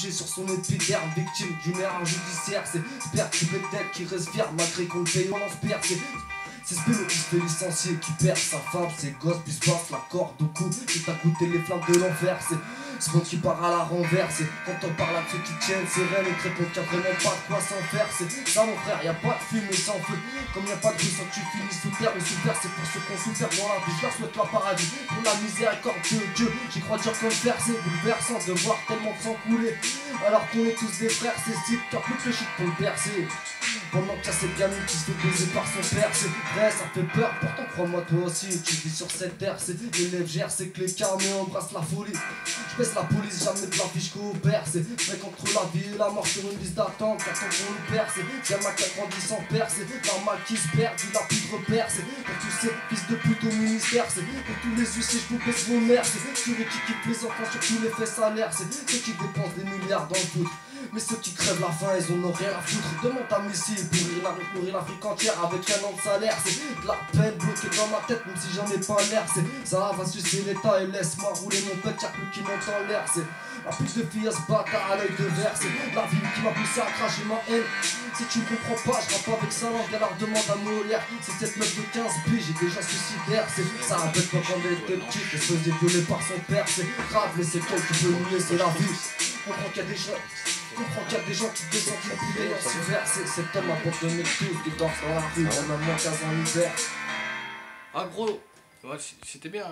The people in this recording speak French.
penché sur son épiderme, victime d'une erreur judiciaire. C'est père qui veut d'être, qui reste fier malgré qu'on le paye, on lance perd. C'est ce pélo qui se fait licencier, qui perd sa femme, ses gosses, puis se passe la corde au cou, qui t'a goûté les flammes de l'enfer. C'est ce monde qui part à la renverse. Et quand on parle à ceux qui tiennent ses rênes, ils te répondent qu'il n'y a vraiment pas de quoi s'en faire. C'est ça mon frère, y a pas de fumée sans feu. Comme y a pas de rue sans que tu finis sous terre. Le super c'est pour ceux qu'on souffert dans la vie. Je leur souhaite la paradis pour la miséricorde de Dieu. J'y crois dur comme fer, c'est bouleversant de voir tellement de sang couler. Alors qu'on est tous des frères, c'est style, t'as plus que le shit pour le percer. Pendant que t'as cette gamine qui se fait baiser par son père, c'est vrai, ça fait peur, pourtant crois-moi toi aussi, tu vis sur cette terre, c'est l'élève gère, c'est que les carnets embrassent la folie. Je baisse la police, jamais de la fiche qu'au père, c'est vrai qu'entre la vie et la mort sur une liste d'attente, t'attends qu'on le perd, c'est gamin qui a grandi sans père, c'est normal qui se perd, il a plus de repères, c'est pour tous ces fils de pute au ministère, c'est pour tous les huissiers, je vous baisse mon mère, c'est tous les qui kiffent les enfants, surtout les faits salaires, c'est ceux qui dépensent des milliards dans le foot. Mais ceux qui crèvent la faim, ils en ont rien à foutre. Demande ta missile pour nourrir l'Afrique entière avec un an de salaire. C'est de la peine bloquée dans ma tête, même si j'en ai pas l'air. C'est ça va sucer l'état et laisse-moi rouler mon pet, y'a plus qui monte en l'air. C'est la plus de filles à se battre à l'œil de verre. C'est la vie qui m'a poussé à cracher ma haine. Si tu me comprends pas, je rappe avec sa langue, alors demande à Molière. C'est cette meuf de 15 piges, j'ai déjà suicidaire. C'est ça rappelle pas quand elle était petite, elle se faisait violer par son père. C'est grave, mais c'est toi qui peux nier, c'est la vie. Comprends qu'il y a des gens. Comprends qu'il y a des gens qui descendent la poulet en hiver. Cet homme apporte de mes tous qui dort dans la rue, en un mois 15 en hiver. Ah gros, ouais, c'était bien.